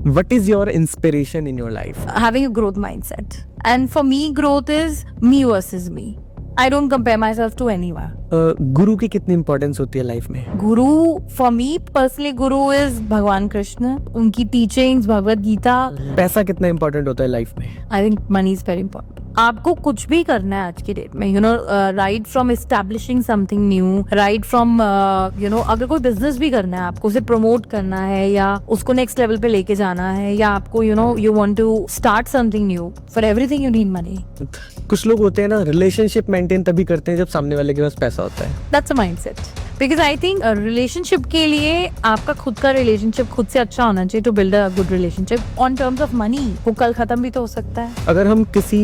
What is your inspiration in your life? Having a growth mindset. And for me, growth is me versus me. I don't compare myself to anyone. गुरु की कितनी importance होती है life में? Guru, for me personally, Guru is भगवान कृष्ण. उनकी teachings, Bhagavad Gita. पैसा कितना important होता है लाइफ में? I think money is very important. आपको कुछ भी करना है आज की डेट में, right from establishing something new, right from अगर कोई बिजनेस भी करना है, आपको उसे प्रमोट करना है या उसको नेक्स्ट लेवल पे लेके जाना है, या आपको you want to start something new, for everything you need money. कुछ लोग होते हैं ना, रिलेशनशिप मेंटेन तभी करते हैं जब सामने वाले के पास पैसा होता है. That's a mindset. Because I think relationship के लिए आपका खुद का रिलेशनशिप खुद से अच्छा होना चाहिए to build a good relationship. On terms of money वो कल खत्म भी तो हो सकता है. अगर हम किसी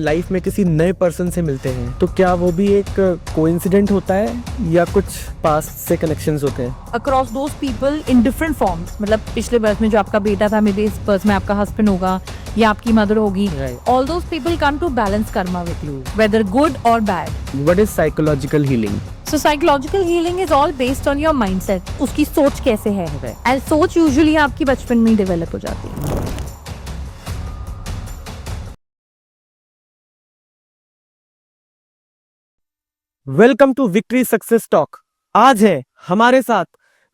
लाइफ में किसी नए पर्सन से मिलते हैं तो क्या वो भी एक कोइंसिडेंट होता है या कुछ पास्ट से कनेक्शंस होते हैं? Across those people in different forms. मतलब पिछले बर्थ में जो आपका बेटा था, मेरे इस बर्थ में आपका हस्बैंड होगा या आपकी मदर होगी. All those people come to balance karma with you, whether good और bad. What is psychological healing? So psychological healing is all based on your mindset. उसकी सोच कैसे है, and सोच usually आपकी बचपन में ही डेवलप हो जाती है. Welcome to victory success talk. आज है हमारे साथ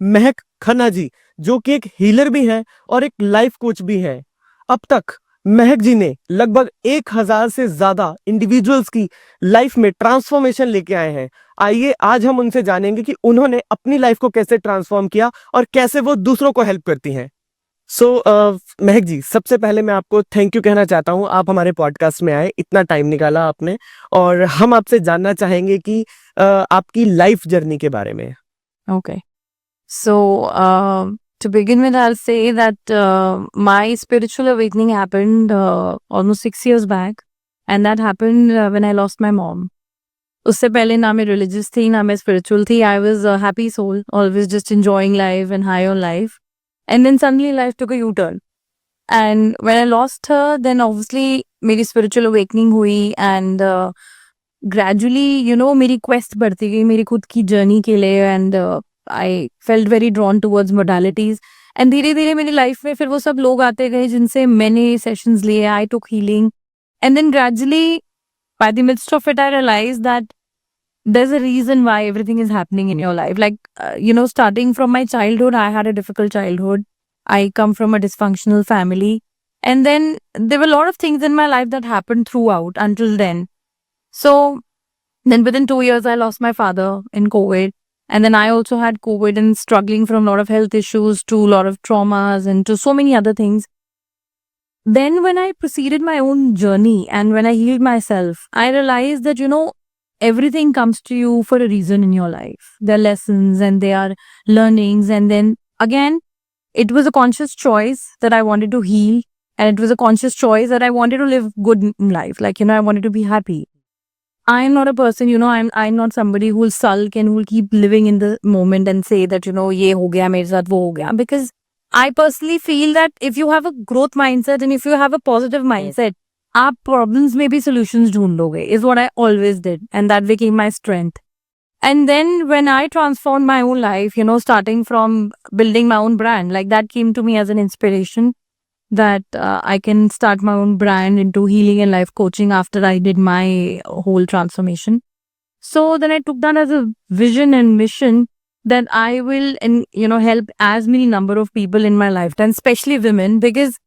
महक खन्ना जी, जो कि एक हीलर भी हैं और एक लाइफ कोच भी हैं. अब तक महक जी ने लगभग 1000 से ज्यादा इंडिविजुअल्स की लाइफ में ट्रांसफॉर्मेशन लेके आए हैं. आइए आज हम उनसे जानेंगे कि उन्होंने अपनी लाइफ को कैसे ट्रांसफॉर्म किया और कैसे वो दूसरों को हेल्प करती हैं. सो महक जी, सबसे पहले मैं आपको थैंक यू कहना चाहता हूँ. आप हमारे पॉडकास्ट में आए, इतना टाइम निकाला आपने, और हम आपसे जानना चाहेंगे कि आपकी लाइफ जर्नी के बारे में. Okay. So, to begin with, I'll say that my spiritual awakening happened almost 6 years back, and that happened when I lost my mom. उससे पहले ना मैं religious थी, ना मैं spiritual थी. I was a happy soul, always just enjoying life and high on life. And then suddenly life took a U-turn. And when I lost her, then obviously मेरी spiritual awakening हुई, and gradually, मेरी quest बढ़ती गई मेरी खुद की journey के लिए, and I felt very drawn towards modalities. And धीरे धीरे मेरी लाइफ में फिर वो सब लोग आते गए जिनसे मैंने सेशंस लिए. I took healing. And then gradually, by the midst of it, I realized that there's a reason why everything is happening in your life. Like, starting from my childhood, I had a difficult childhood. I come from a dysfunctional family. And then there were a lot of things in my life that happened throughout until then. So then within 2 years, I lost my father in COVID. And then I also had COVID and struggling from a lot of health issues to a lot of traumas and to so many other things. Then when I proceeded my own journey and when I healed myself, I realized that, everything comes to you for a reason in your life. There are lessons and there are learnings. And then again, it was a conscious choice that I wanted to heal. And it was a conscious choice that I wanted to live good in life. Like, I wanted to be happy. I'm not a person, I'm not somebody who will sulk and who will keep living in the moment and say that, ye ho gaya, mere saath wo ho gaya. Because I personally feel that if you have a growth mindset and if you have a positive mindset, आप problems में भी solutions ढूंढ लोगे, is what I always did. And that became my strength. And then when I transformed my own life, starting from building my own brand, like that came to me as an inspiration that I can start my own brand into healing and life coaching after I did my whole transformation. So then I took that as a vision and mission that I will, help as many number of people in my lifetime, especially women, because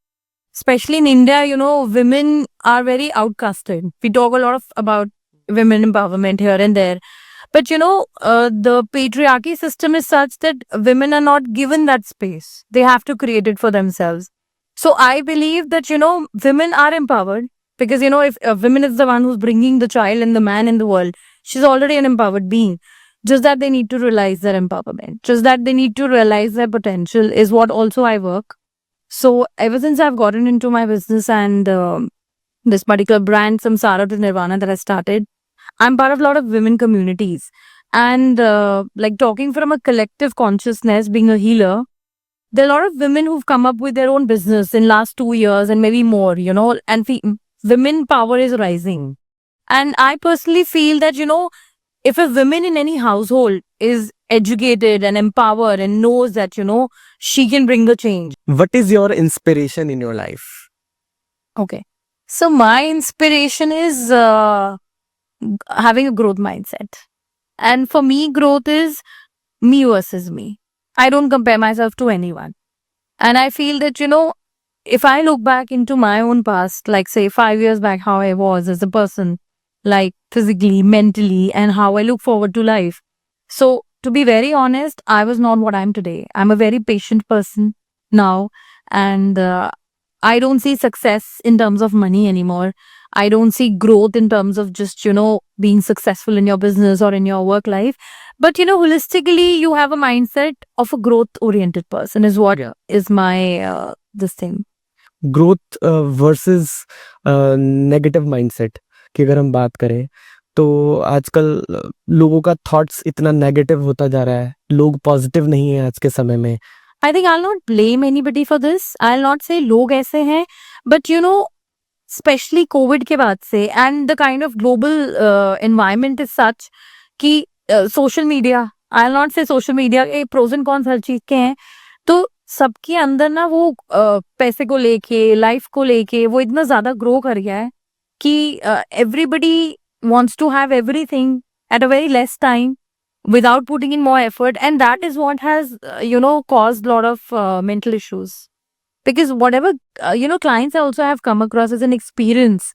especially in India, women are very outcasted. We talk a lot about women empowerment here and there. But, the patriarchy system is such that women are not given that space. They have to create it for themselves. So I believe that, women are empowered because, if a woman is the one who's bringing the child and the man in the world, she's already an empowered being. Just that they need to realize their empowerment. Just that they need to realize their potential is what also I work. So ever since I've gotten into my business and this particular brand, Samsara to Nirvana, that I started, I'm part of a lot of women communities. And like talking from a collective consciousness, being a healer, there are a lot of women who've come up with their own business in last 2 years and maybe more, and women power is rising. And I personally feel that, if a woman in any household is educated and empowered and knows that, she can bring the change. What is your inspiration in your life? Okay. So my inspiration is having a growth mindset. And for me, growth is me versus me. I don't compare myself to anyone. And I feel that, if I look back into my own past, like say 5 years back, how I was as a person, like physically, mentally, and how I look forward to life. So to be very honest, I was not what I'm today. I'm a very patient person now. And I don't see success in terms of money anymore. I don't see growth in terms of just, being successful in your business or in your work life. But, holistically, you have a mindset of a growth oriented person is what is my this thing. Growth versus negative mindset की अगर हम बात करें तो आजकल लोगों का thoughts इतना नेगेटिव होता जा रहा है, लोग पॉजिटिव नहीं है आज के समय में. I think I'll not blame anybody for this. I'll not say लोग ऐसे हैं, but especially COVID के बाद से and the kind of global environment is such कि social media, I'll not say social media के pros and cons हर चीज के हैं. तो सबके अंदर ना वो पैसे को लेके, लाइफ को लेके वो इतना ज्यादा ग्रो कर गया है कि everybody wants to have everything at a very less time without putting in more effort, and that is what has caused a lot of mental issues. Because whatever clients I also have come across as an experience,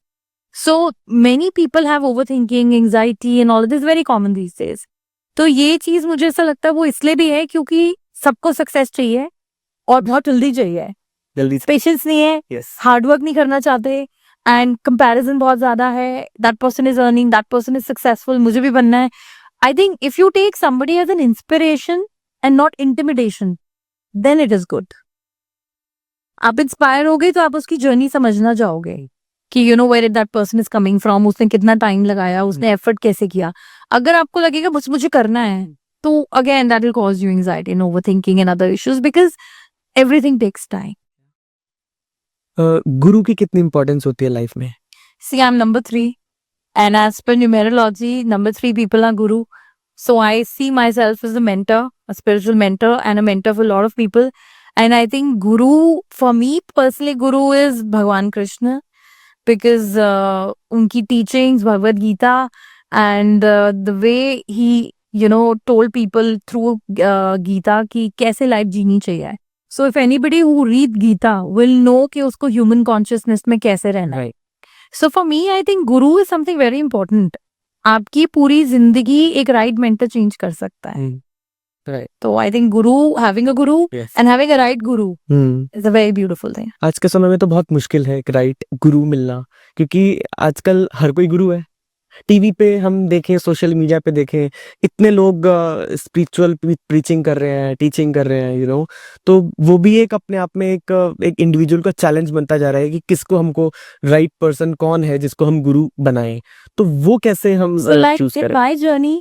so many people have overthinking, anxiety and all of this, very common these days. तो ये चीज मुझे ऐसा लगता है वो इसलिए भी है क्योंकि सबको सक्सेस चाहिए और बहुत जल्दी चाहिए, जल्दी पेशेंस नहीं है, यस हार्ड वर्क नहीं करना चाहते, एंड कंपैरिजन बहुत ज्यादा है. That person is earning, that person is successful, मुझे भी बनना है. I think if you take somebody as an inspiration and not intimidation, then it is good. आप इंस्पायर हो गए तो आप उसकी जर्नी समझना जाओगे कि where that person is coming from, उसने कितना टाइम लगाया, उसने एफर्ट कैसे किया. अगर आपको लगेगा बस मुझे करना है तो again that will cause you anxiety and overthinking and other issues because everything takes time. गुरु की कितनी इंपॉर्टेंस होती है लाइफ में? See, I'm number 3. And as per numerology, number 3 people are guru. So I see myself as a mentor, a spiritual mentor and a mentor for a lot of people. And I think guru, for me personally, guru is Bhagwan Krishna because unki teachings, Bhagavad Gita, and the way he, told people through Gita ki kaise life jeeni chahiye. So if anybody who read Gita will know कि उसको human consciousness में कैसे रहना है. So for me, I think guru is something very important. आपकी पूरी जिंदगी एक right mentor change कर सकता है. Right. तो I think having a guru Yes. and having a right guru is a very beautiful thing. आज के समय में तो बहुत मुश्किल है एक राइट गुरु मिलना, क्योंकि आजकल हर कोई गुरु है. टीवी पे हम देखें, सोशल मीडिया पे देखें, इतने लोग स्पिरिचुअल प्रीचिंग कर रहे हैं, टीचिंग कर रहे हैं, तो वो भी एक अपने आप में एक इंडिविजुअल का चैलेंज बनता जा रहा है कि किसको हमको राइट पर्सन कौन है जिसको हम गुरु बनाएं. तो वो कैसे हम So like चूज in करें? my journey,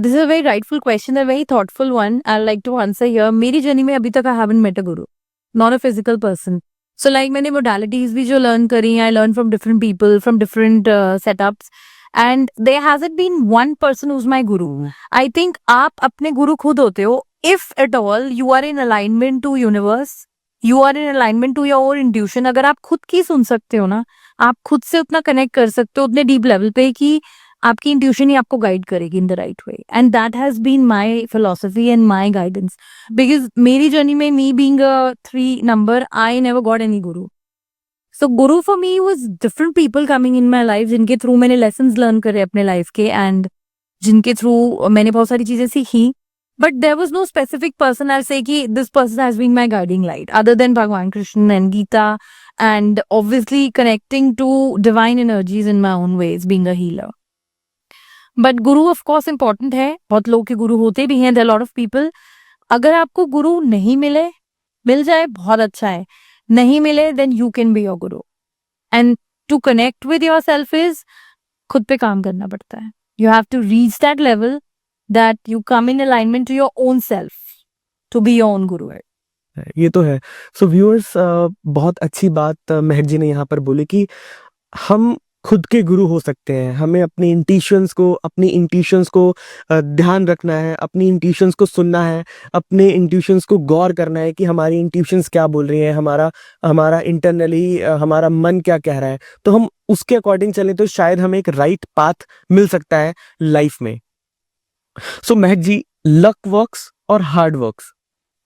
this is a very rightful question, a very thoughtful one. I'd like to answer here. मेरी journey में अभी तक I haven't met a guru, not a physical person. So like मैंने modalities भी जो learn करी, I learned from different people, from different setups. And there hasn't been one person who's my guru. I think आप अपने गुरु खुद होते हो. If at all you are in alignment to universe, you are in alignment to your own intuition. अगर आप खुद की सुन सकते हो ना, आप खुद से उतना कनेक्ट कर सकते हो उतने डीप लेवल पे कि आपकी इंट्यूशन ही आपको गाइड करेगी in the right way. And that has been my philosophy and my guidance. Because मेरी जर्नी में me being a 3 number, I never got any guru. So guru for me was different people coming in my life जिनके through मैंने lessons learn करे अपने life के and जिनके through मैंने बहुत सारी चीजें सीखी. But there was no specific person I'll say कि this person has been my guiding light other than Bhagwan Krishna and Gita and obviously connecting to divine energies in my own ways, being a healer. But guru of course important है. बहुत लोग के गुरु होते भी हैं. There are a lot of people. अगर आपको गुरु नहीं मिले, मिल जाए बहुत अच्छा है. नहीं मिले then you can be your guru. And to connect with yourself is खुद पे काम करना पड़ता है. You have to reach that level that you come in alignment to your own self to be your own guru. ये तो है. So viewers, बहुत अच्छी बात महक जी ने यहाँ पर बोली कि हम खुद के गुरु हो सकते हैं। हमें अपनी इंट्यूशंस को ध्यान रखना है, अपनी इंट्यूशंस को सुनना है, अपने इंट्यूशंस को गौर करना है कि हमारी इंट्यूशंस क्या बोल रही हैं, हमारा इंटरनली हमारा मन क्या कह रहा है। तो हम उसके अकॉर्डिंग चलें तो शायद हमें एक राइट पाथ मिल सकता है लाइफ में। सो महक जी, लक वर्क्स और हार्ड वर्क्स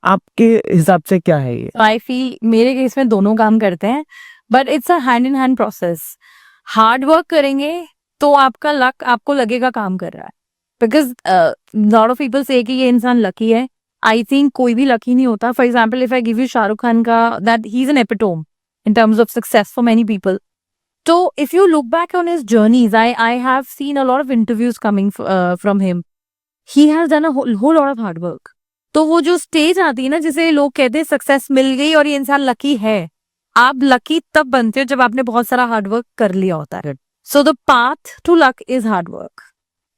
आपके हिसाब से क्या है ये? आई फील मेरे केस में दोनों काम करते हैं, but it's a hand in hand process. Hard work करेंगे तो आपका लक आपको लगेगा काम कर रहा है, बिकॉज लॉट ऑफ पीपल से कि ये इंसान लकी है। आई थिंक कोई भी लकी नहीं होता। For example, if I give you Shahrukh Khan का, that he is an epitome in terms of success for many people. So if you look back on his journeys, I have seen a lot of interviews coming from him. He has done a whole lot of hard work. तो वो जो stage आती है ना, जिसे लोग कहते हैं सक्सेस मिल गई और ये इंसान लकी है, आप लकी तब बनते हो जब आपने बहुत सारा हार्ड वर्क कर लिया होता है। So the path to luck is hard work,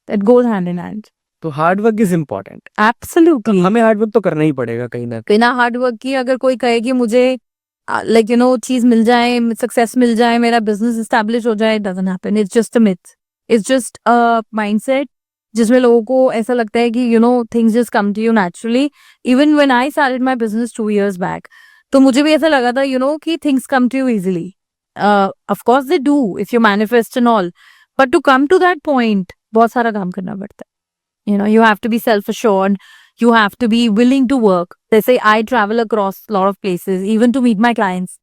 that goes hand in hand. तो hard work is important. Absolutely, हमें हार्ड वर्क तो करना ही पड़ेगा कहीं ना कहीं। बिना हार्ड वर्क की अगर कोई कहे कि मुझे लाइक चीज मिल जाए, सक्सेस मिल जाए, मेरा बिजनेस एस्टैब्लिश हो जाए, doesn't happen. It's just a myth, it's just a mindset जिसमें लोगों को ऐसा लगता है कि things just come to you naturally. Even when I started my business 2 years back, तो मुझे भी ऐसा लगा था कि things come to you easily. Of course they do if you manifest and all, but to come to that point बहुत सारा काम करना पड़ता है। You have to be self assured. You have to be willing to work. They say I travel across a lot of places, even to meet my clients.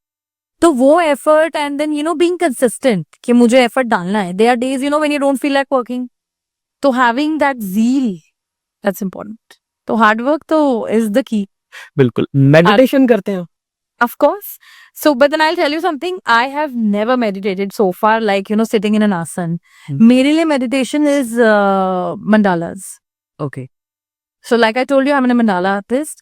तो वो effort and then being consistent कि मुझे effort डालना है. There are days when you don't feel like working. तो having that zeal, that's important. तो hard work तो is the key. बिल्कुल। मेडिटेशन करते हैं? Of course. So, but then I'll tell you something. I have never meditated so far, like sitting in an asana. मेरे लिए meditation is mandalas. Okay. So like I told you, I'm a mandala artist.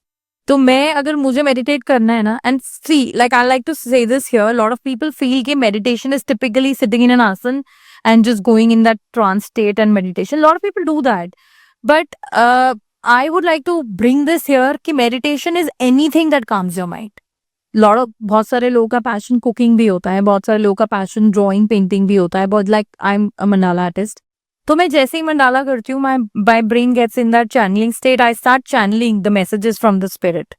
तो मैं अगर मुझे meditate करना है ना, and see, like I like to say this here, a lot of people feel कि meditation is typically sitting in an asana and just going in that trance state and meditation. A lot of people do that. But I would like to bring this here कि meditation is anything that calms your mind. बहुत सारे लोगों का passion cooking भी होता है, बहुत सारे लोगों का पैशन ड्राइंग पेंटिंग भी होता है, बहुत like I am a mandala artist. तो मैं जैसे ही मंडाला करती हूँ, my brain gets in that channeling state, I start channeling the messages from the spirit.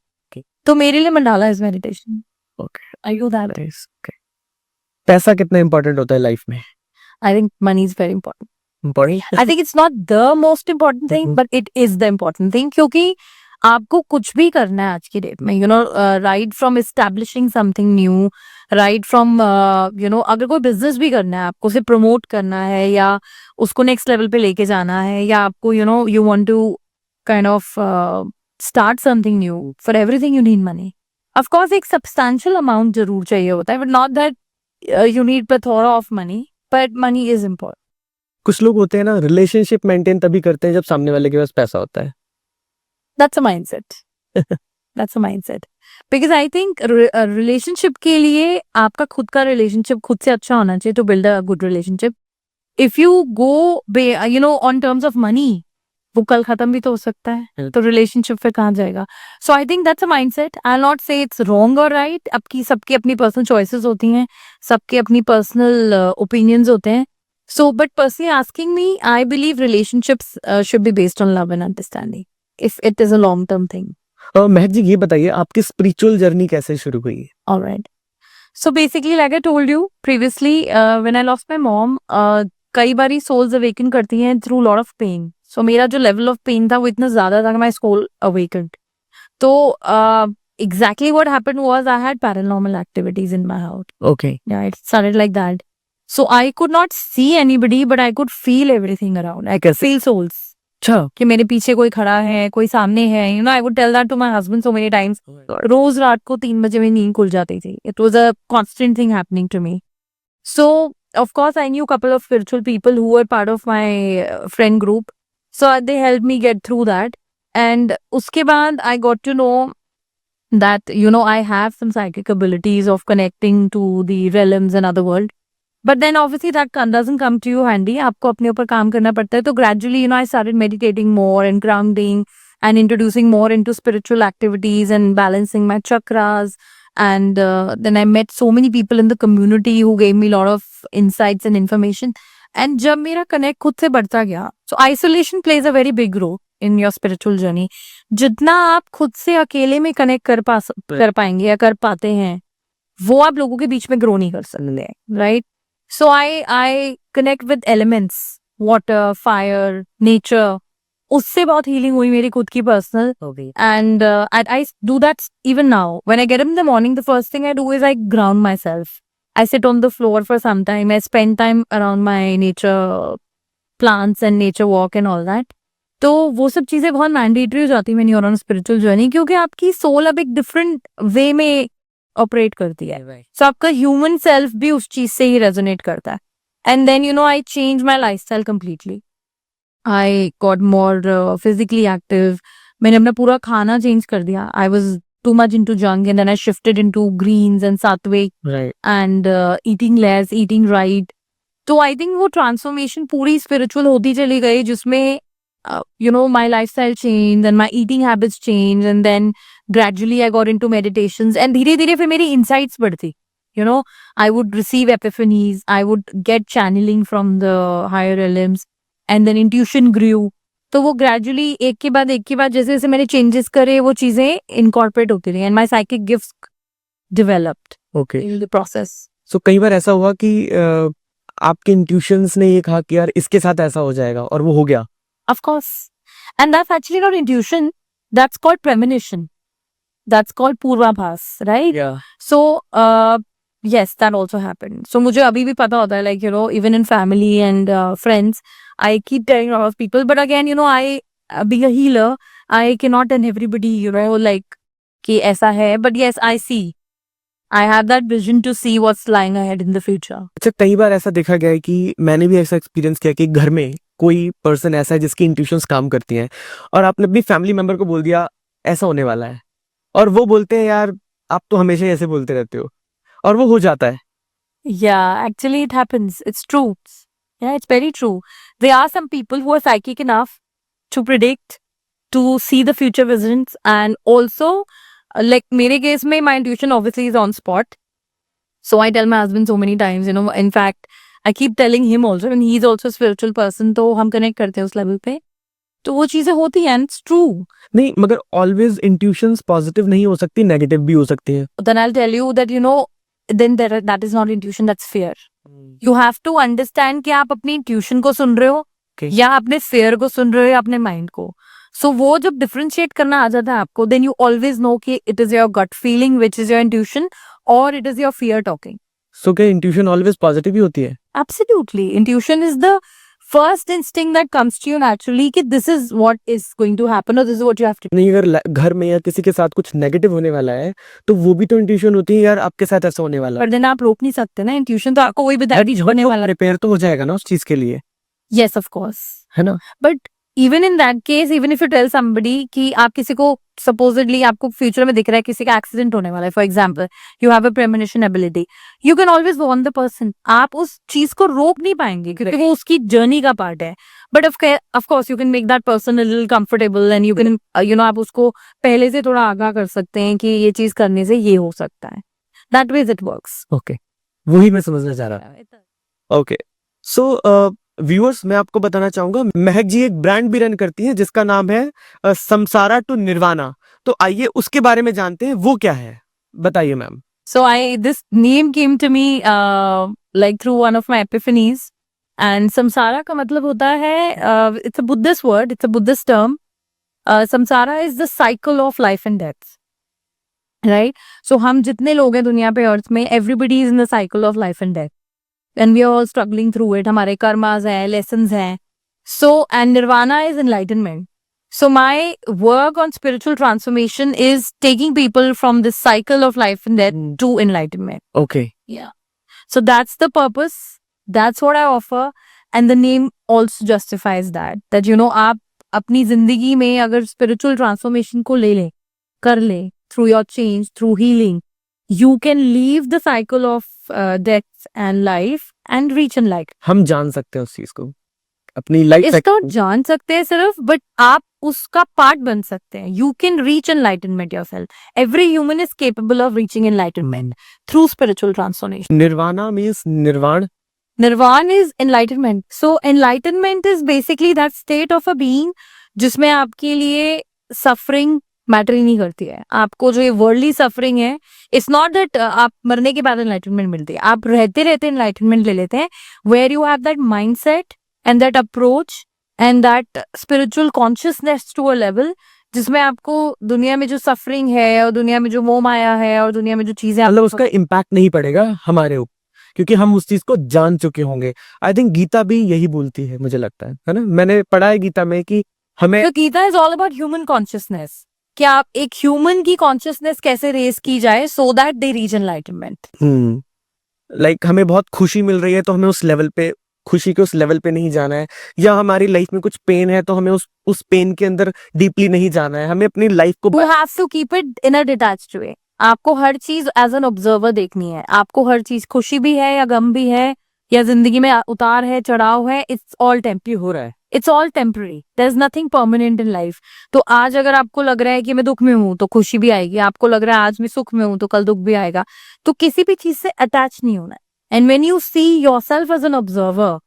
तो मेरे लिए mandala is meditation. Okay, I do that. Okay. पैसा कितना इंपॉर्टेंट होता है लाइफ में? I think money is very important. Important? I think it's not the most important thing, but it is the important thing, क्योंकि आपको कुछ भी करना है आज की डेट में, right from establishing something new, right from अगर कोई बिजनेस भी करना है, आपको उसे प्रमोट करना है या उसको नेक्स्ट लेवल पे लेके जाना है, या आपको you want to kind of start something new, for everything you need money. Of course एक सब्सटैंशियल अमाउंट जरूर चाहिए होता है, but not that you need plethora of money, but money is important. कुछ लोग होते हैं ना, रिलेशनशिप मेंटेन तभी करते हैं जब सामने वाले के पास पैसा होता है। That's a mindset. That's a mindset. Because I think relationship के लिए आपका खुद का relationship खुद से अच्छा होना चाहिए to build a good relationship. If you go, on terms of money, वो कल खत्म भी तो हो सकता है, तो relationship फिर कहाँ जाएगा? So I think that's a mindset. I'll not say it's wrong or right. सबकी अपनी personal choices होती हैं, सबके अपनी personal opinions होते हैं. So, but personally asking me, I believe relationships should be based on love and understanding. If it is a long term thing. महक जी, ये बताइए आपकी स्पिरिचुअल जर्नी कैसे शुरू हुई? All right. So basically, like I told you previously, when I lost my mom, कई बारी souls awaken करती हैं through lot of pain. So मेरा जो level of pain था वो इतना ज़्यादा था कि my soul awakened. तो exactly what happened was I had paranormal activities in my house. Okay. Yeah, it started like that. So I could not see anybody, but I could feel everything around. I could feel souls. अच्छा। कि मेरे पीछे कोई खड़ा है, कोई सामने है, I would tell that to my husband so many times. रोज रात को 3 बजे मेरी नींद खुल जाती थी. It was a constant thing happening to me. So of course I knew a couple of spiritual people who were part of my friend group. So they helped me get through that. And उसके बाद I got to know that I have some psychic abilities of connecting to the realms and other world. But then obviously that doesn't come to you handy. आपको अपने ऊपर काम करना पड़ता है. तो gradually, I started meditating more and grounding and introducing more into spiritual activities and balancing my chakras and then I met so many people in the community who gave me a lot of insights and information. And जब मेरा connect खुद से बढ़ता गया, so isolation plays a very big role in your spiritual journey. जितना आप खुद से अकेले में connect कर पाएंगे या कर पाते हैं, वो आप लोगों के बीच में grow नहीं कर सकते, right? So I connect with elements, water, fire, nature. उससे बहुत healing हुई मेरी खुद की personal. And I do that even now. When I get up in the morning, the first thing I do is I ground myself. I sit on the floor for some time. I spend time around my nature plants and nature walk and all that. तो वो सब चीजें बहुत mandatory हो जाती है when you're on a spiritual journey, क्योंकि आपकी सोल अब एक डिफरेंट वे में ऑपरेट करती है. सो आपका ह्यूमन सेल्फ भी उस चीज से ही रेजोनेट करता है. And then you know I change my lifestyle completely. I got more physically active. मैंने अपना पूरा खाना चेंज कर दिया. आई वॉज too much into junk and then I shifted into greens and sattvic, right, and eating less, eating right. तो I think वो transformation पूरी spiritual होती चली गई, जिसमें you know, my lifestyle changed and my eating habits changed, and then gradually I got into meditations, and धीरे धीरे फिर मेरी insights बढ़ती. You know, I would receive epiphanies, I would get channeling from the higher realms, and then intuition grew. तो वो gradually एक के बाद जैसे जैसे मैंने चेंजेस करे, वो चीजें इनकॉर्पोरेट होती रही, and my psychic gifts developed okay. In the process. So कई बार ऐसा हुआ कि आपके इंट्यूशंस ने ये कहा कि यार इसके साथ ऐसा हो जाएगा, और वो हो गया. Of course, and that's actually not intuition, that's called premonition, that's called पूर्वाभास, right? So yes, that also happened. So मुझे अभी भी पता होता है, like you know, even in family and friends, I keep telling a lot of people, but again, you know, I being a healer, I cannot tell everybody, you know, like कि ऐसा है. But yes, I see, I have that vision to see what's lying ahead in the future. अच्छा, कई बार ऐसा देखा गया है कि मैंने भी ऐसा एक्सपीरियंस किया कि घर में कोई पर्सन ऐसा है जिसकी इंट्यूशंस काम करती हैं, और आपने अपनी फैमिली मेंबर को बोल दिया ऐसा होने वाला है, और वो बोलते हैं यार आप तो हमेशा ही ऐसे बोलते रहते हो, और वो हो जाता है. Yeah, actually it happens. It's true. Yeah, it's very true. There are some people who are psychic enough to predict, to see the future visions, and also, like मेरे case में my intuition obviously is on spot. So I tell my husband so many times, you know, in fact, I keep telling him also, and he's also a spiritual person, तो हम connect करते हैं उस level पे. तो वो चीजें होती हैं, and it's true. नहीं, मगर ऑलवेज इंट्यूशंस पॉजिटिव नहीं हो सकती, नेगेटिव भी हो सकती है. Then I'll tell you that, you know, then that is not intuition, that's fear. You have to understand कि आप अपनी intuition को सुन रहे हो, Okay. या अपने fear को सुन रहे हो, या अपने mind को. So वो जब differentiate करना आ जाता है आपको, then you always know कि it is your gut feeling which is your intuition, or it is your fear talking. सो क्या इंट्यूशन ऑलवेज पॉजिटिव ही होती है? Absolutely. Intuition is the first instinct that comes to you naturally कि this is what is going to happen, or this is what you have to do. नहीं, अगर घर में या किसी के साथ कुछ नेगेटिव होने वाला है, तो वो भी तो इंट्यूशन होती है यार आपके साथ ऐसा होने वाला है. पर then आप रोक नहीं सकते ना, intuition तो आपको वही बता होने वाला. रिपेयर तो हो जाएगा ना उस चीज के लिए, Yes, of course. है ना? But even in that case, even if you tell somebody कि आप किसी को supposedly आपको फ्यूचर में दिख रहा है किसी का एक्सीडेंट होने वाला है, for example you have a premonition ability, you can always warn the person. आप उस चीज को रोक नहीं पाएंगे क्योंकि वो उसकी जर्नी का पार्ट है. But of course you can make that person a little comfortable, and you can you know, आप उसको पहले से थोड़ा आगाह कर सकते हैं कि ये चीज करने से ये हो सकता है. That ways it works. Okay, वही मैं समझना चाह रहा था. ओके, सो व्यूअर्स, मैं आपको बताना चाहूंगा, महक जी एक ब्रांड भी रन करती हैं जिसका नाम है समसारा टू निर्वाणा. तो आइए उसके बारे में जानते हैं, वो क्या है, बताइए ma'am. So this name came to me like through one of my epiphanies, and samsara का मतलब होता है, it's a Buddhist word, it's a Buddhist term. Samsara is the cycle of life and death, right? So हम जितने लोग हैं दुनिया पे अर्थ में, everybody is in the cycle of life and death, and we are all struggling through it. हमारे karmas हैं, lessons हैं. So and nirvana is enlightenment. So my work on spiritual transformation is taking people from this cycle of life and death to enlightenment. Okay, Yeah. So that's the purpose. That's what I offer. And the name also justifies that. That, you know, आप अपनी जिंदगी में अगर spiritual transformation को ले लें, कर लें, through your change, through healing, you can leave the cycle of death and life and reach enlightenment. हम जान सकते हैं उस चीज को. अपनी लाइफ इस तो जान सकते हैं सिर्फ, बट आप उसका पार्ट बन सकते हैं. You can reach enlightenment yourself. Every human is capable of reaching enlightenment through spiritual transformation. Nirvana means nirvana. Nirvana is enlightenment. So enlightenment is basically that state of a being जिसमें आपके लिए suffering मैटर ही नहीं करती है. आपको जो ये वर्ल्डली सफरिंग है, इट्स नॉट दैट आप मरने के बाद एनलाइटनमेंट मिलती है. आप रहते रहते एनलाइटनमेंट ले लेते हैं, where you have that mindset and that approach and that spiritual consciousness to a level जिसमें आपको दुनिया में जो सफरिंग है और दुनिया में जो मोह माया है और दुनिया में जो चीजें मतलब उसका इम्पैक्ट नहीं पड़ेगा हमारे ऊपर, क्योंकि हम उस चीज को जान चुके होंगे. आई थिंक गीता भी यही बोलती है, मुझे लगता है ना. मैंने पढ़ा है गीता में कि हमें तो Gita is all about human consciousness कि आप एक ह्यूमन की कॉन्शियसनेस कैसे रेज की जाए so that they reach enlightenment. Like हमें बहुत खुशी मिल रही है तो हमें उस लेवल पे खुशी के उस लेवल पे नहीं जाना है, या हमारी लाइफ में कुछ पेन है तो हमें उस पेन के अंदर डीपली नहीं जाना है. हमें अपनी लाइफ को you have to keep it in a detached way. आपको हर चीज एज एन ऑब्जर्वर देखनी है. आपको हर चीज खुशी भी है या गम भी है या जिंदगी में उतार है चढ़ाव है, इट्स ऑल टेम्पररी हो रहा है. It's all temporary. There is nothing permanent in life. तो आज अगर आपको लग रहा है कि मैं दुख में हूं तो खुशी भी आएगी. आपको लग रहा है आज मैं सुख में हूं तो कल दुख भी आएगा. तो किसी भी चीज से अटैच नहीं होना है. And when you see yourself as an observer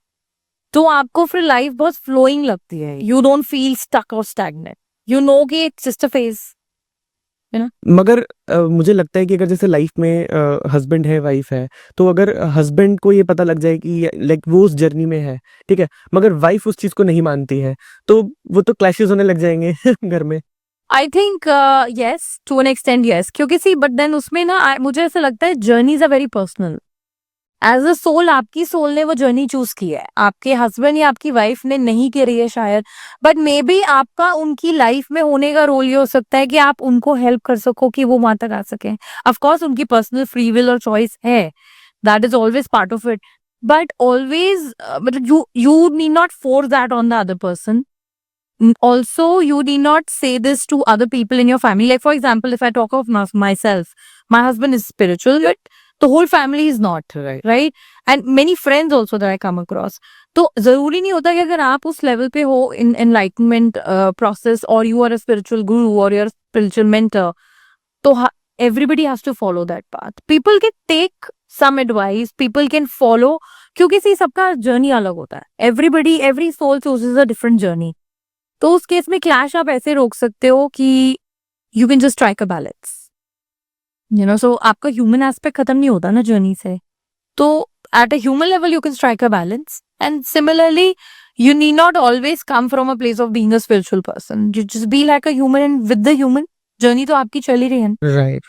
तो आपको फिर लाइफ बहुत फ्लोइंग लगती है. यू डोंट फील स्टक और स्टैग्नेंट. यू नो कि इट्स जस्ट अ फेज. मगर मुझे लगता है कि अगर जैसे लाइफ में हस्बैंड है, वाइफ है, तो अगर हस्बैंड को ये पता लग जाए कि लाइक वो उस जर्नी में है, ठीक है, मगर वाइफ उस चीज को नहीं मानती है, तो वो तो क्लैशेस होने लग जाएंगे घर में. I think yes, to an extend yes. क्योंकि सी बट देन उसमें ना मुझे ऐसा लगता है journeys are very personal. As a soul आपकी सोल ने वो जर्नी चूज की है. आपके हस्बैंड या आपकी वाइफ ने नहीं करी है शायद, बट मे बी आपका उनकी लाइफ में होने का रोल ये हो सकता है कि आप उनको हेल्प कर सको कि वो वहां तक आ सके. ऑफकोर्स उनकी पर्सनल फ्री विल और चॉइस है, that is always part of it, but always मतलब you need not force that on the other person. Also, you need not say this to other people in your family. Like, for example, if I talk of myself, my husband is spiritual, but the whole family is not, right? And many friends also that I come across. तो जरूरी नहीं होता कि अगर आप उस level पे हो in enlightenment process or you are a spiritual guru or you're a spiritual mentor, तो everybody has to follow that path. People can take some advice, people can follow, क्योंकि सी सबका जर्नी अलग होता है. every soul chooses a different journey. तो उस case में clash आप ऐसे रोक सकते हो कि you can just strike a balance, you know. So आपका ह्यूमन एस्पेक्ट खत्म नहीं होता ना जर्नी से. तो at a human level you can strike a balance. And similarly you need not always come from a place of being a spiritual person. You just be like a human and with the human journey तो आपकी चल ही रही है.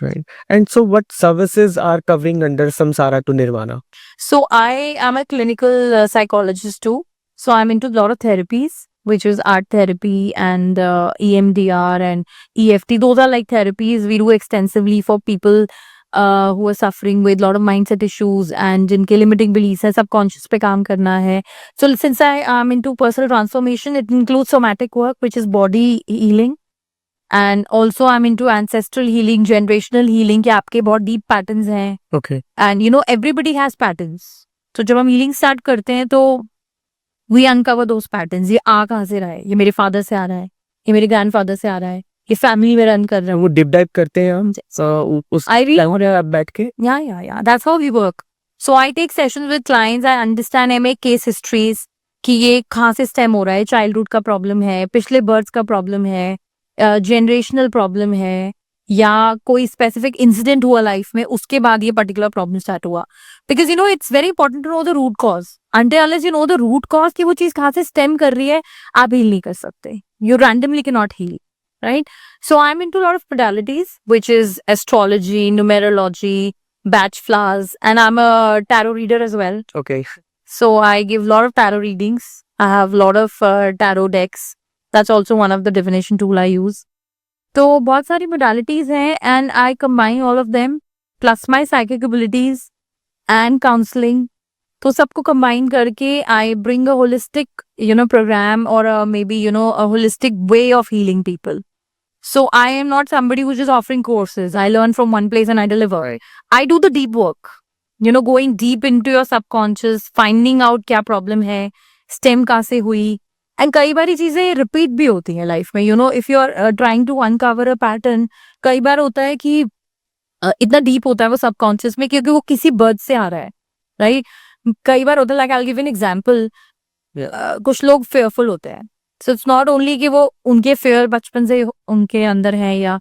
Right. And so what services are covering under Samsara to Nirvana? So I am a clinical psychologist too. So I'm into a lot of therapies, which is art therapy and EMDR and EFT. Those are like therapies we do extensively for people who are suffering with a lot of mindset issues and जिनके limiting beliefs है, subconscious पे काम करना है. So since I am into personal transformation, it includes somatic work, which is body healing. And also I'm into ancestral healing, generational healing, कि आपके बहुत deep patterns हैं. Okay. And you know, everybody has patterns. So जब हम healing start करते हैं तो we uncover those patterns. ये आ कहाँ से रहा है? ये मेरे फादर से आ रहा है, ये मेरे ग्रैंडफादर से आ रहा है, ये फैमिली में रन कर रहा है. वो डिप डाइव करते हैं हम उस I read, टाइम आप बैठ के. yeah. That's how we work. So I take sessions with clients. I understand, I make case histories कि ये कहाँ से स्टेम हो रहा है. चाइल्डहुड का प्रॉब्लम है, पिछले बर्थ का प्रॉब्लम है, जनरेशनल प्रॉब्लम है, या कोई स्पेसिफिक इंसिडेंट हुआ लाइफ में, उसके बाद ये पर्टिकुलर प्रॉब्लम स्टार्ट हुआ. Because you know it's very important to know the root cause. until unless you know the root cause कि वो चीज कहाँ से स्टेम कर रही है, आप हील नहीं कर सकते. You randomly cannot heal, right? So I'm into a lot of modalities, which is astrology, numerology, batch flowers, and I'm a tarot reader as well. Okay. So I give a lot of tarot readings. I have a lot of tarot decks. That's also one of the divination tool I use. तो बहुत सारी modalities हैं and I combine all of them plus my psychic abilities and counseling. तो सबको combine करके I bring a holistic, you know, program or maybe, you know, a holistic way of healing people. So I am not somebody who's just offering courses. I learn from one place and I deliver. I do the deep work. You know, going deep into your subconscious, finding out क्या problem है, stem कहाँ से हुई, and कई बार ये चीजें repeat भी होती हैं लाइफ में. If you are trying to uncover a pattern, कई बार होता है कि इतना डीप होता है वो सबकॉन्शियस में क्योंकि वो किसी बर्थ से आ रहा है, राइट. कई बार होता है, like I will give an example. कुछ लोग फेयरफुल होते हैं, सो इट्स नॉट ओनली कि वो उनके फेयर बचपन से उनके अंदर है, या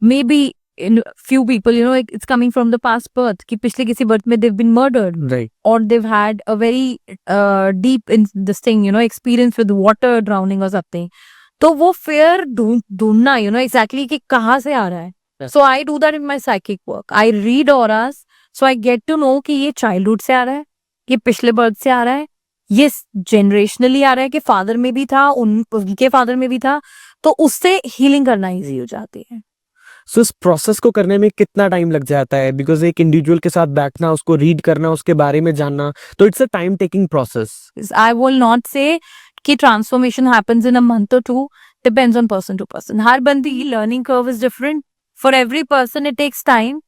may be in few people it's coming from the past birth कि पिछले किसी बर्थ में they've been murdered, right. or they've had a very deep in this thing, experience with water drowning or something. तो वो fear ढूंढना, exactly कि कहाँ से आ रहा है. Yes. So I do that in my psychic work. I read auras, so I get to know कि ये childhood से आ रहा है, ये पिछले birth से आ रहा है, ये generationally आ रहा है कि father में भी था, उनके father में भी था, तो उससे healing करना easy हो जाती है. सो इस प्रोसेस को करने में कितना टाइम लग जाता है? बिकॉज एक इंडिविजुअल के साथ बैठना, उसको रीड करना, उसके बारे में जानना, तो it's a time taking process. I will not say कि transformation happens in a month or two. Depends on person to person. हर बंदी की learning curve is different. For every person it takes time.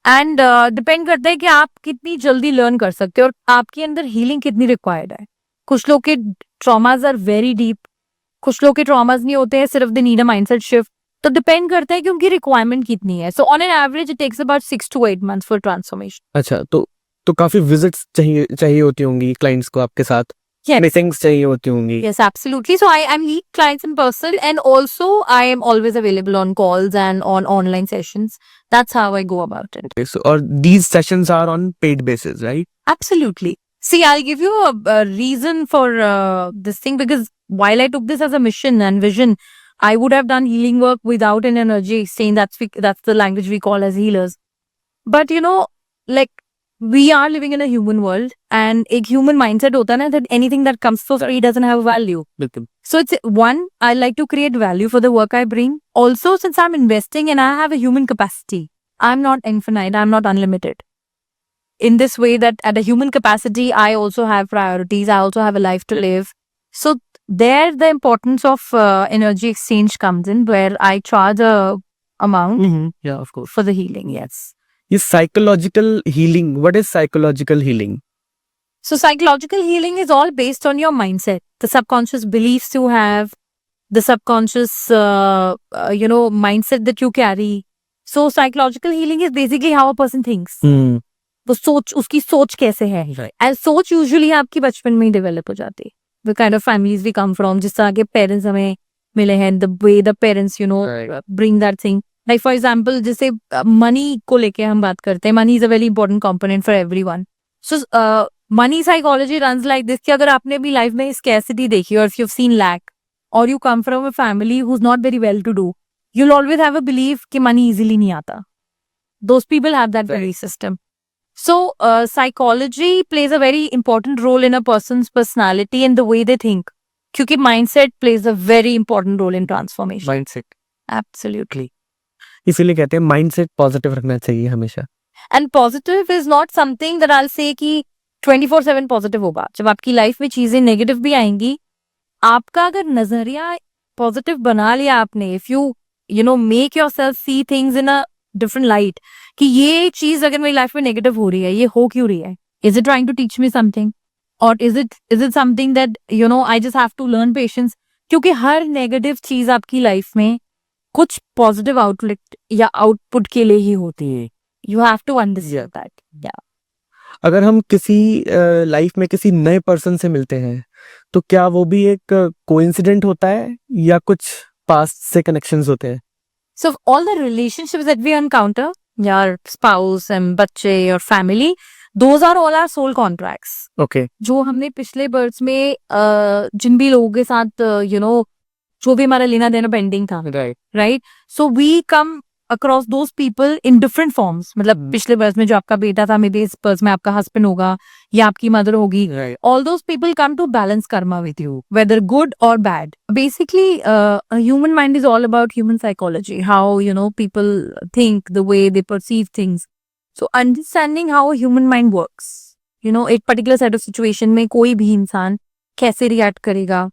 And depend करता है कि आप कितनी जल्दी learn कर सकते हो और आपके अंदर healing कितनी required है. कुछ लोग के traumas are very deep. कुछ लोग के traumas नहीं होते हैं, सिर्फ they need a mindset shift. तो डिपेंड करता है कि उनकी रिक्वायरमेंट कितनी है. So on an average it takes about 6 to 8 months for transformation. अच्छा, तो काफी विजिट्स चाहिए होती होंगी क्लाइंट्स को आपके साथ. Yes. मीटिंग्स चाहिए होती होंगी. Yes, absolutely. So I meet clients in person and also I am always available on calls and on online sessions. That's how I go about it. Okay, so or these sessions are on paid basis, right? Absolutely. See, I'll give you a reason for this thing, because while I took this as a mission and vision, I would have done healing work without an energy exchange. That's the language we call as healers. But like we are living in a human world, and a human mindset hota na that anything that comes for free doesn't have value. बिल्कुल. So it's one, I like to create value for the work I bring. Also, since I'm investing and I have a human capacity, I'm not infinite, I'm not unlimited. In this way that at a human capacity, I also have priorities, I also have a life to live. So there the importance of energy exchange comes in, where I charge a amount Yeah, of course. for the healing. Yes. This psychological healing. What is psychological healing? So psychological healing is all based on your mindset, the subconscious beliefs you have, the subconscious mindset that you carry. So psychological healing is basically how a person thinks. वो सोच, उसकी सोच कैसे है. Right. And सोच usually आपकी बचपन में ही डेवलप हो जाती है. The kind of families we come from, जिस तरह के पेरेंट्स हमें मिले हैं, the way the parents Right. bring that thing. Like for example, जैसे money को लेके हम बात करते हैं, money is a very important component for everyone. So money psychology runs like this कि अगर आपने भी लाइफ में scarcity देखी, or if you've seen lack, or you come from a family who's not very well to do, you'll always have a belief कि money easily नहीं आता. Those people have that Right. belief system. So psychology plays a very important role in a person's personality and the way they think. क्योंकि mindset plays a very important role in transformation. Mindset. Absolutely. इसीलिए कहते हैं mindset positive रखना चाहिए हमेशा. And positive is not something that I'll say कि 24/7 positive होगा. जब आपकी लाइफ में चीजें नेगेटिव भी आएंगी, आपका अगर नजरिया पॉजिटिव बना लिया आपने, if you make yourself see things in a different light, कि ये चीज अगर मेरी लाइफ में नेगेटिव हो रही है, ये हो क्यों रही है? Is it trying to teach me something? Or is it something that I just have to learn patience? क्योंकि हर नेगेटिव चीज आपकी लाइफ में कुछ पॉजिटिव आउटलेट या आउटपुट के लिए ही होती है. You have to understand that. Yeah. अगर हम किसी लाइफ में किसी नए पर्सन से मिलते हैं, तो क्या वो भी एक कोइंसिडेंट होता है या कुछ पास्ट से कनेक्शंस होते हैं? So all the relationships that we encounter, your spouse and बच्चे or family, those are all our soul contracts. Okay. जो हमने पिछले बर्थ में जिन भी लोगों के साथ जो भी हमारा लेना देना पेंडिंग था, right. Right. So we come across those people in different forms. मतलब पिछले बर्थ में जो आपका बेटा था, मे बी इस बर्थ में आपका हस्बैंड होगा या आपकी मदर होगी. Right. All those people come to balance karma with you, whether good or bad. Basically, a human mind is all about human psychology, how people think, the way they perceive things. So understanding how a human mind works, एक particular set of situation में कोई भी इंसान कैसे react करेगा,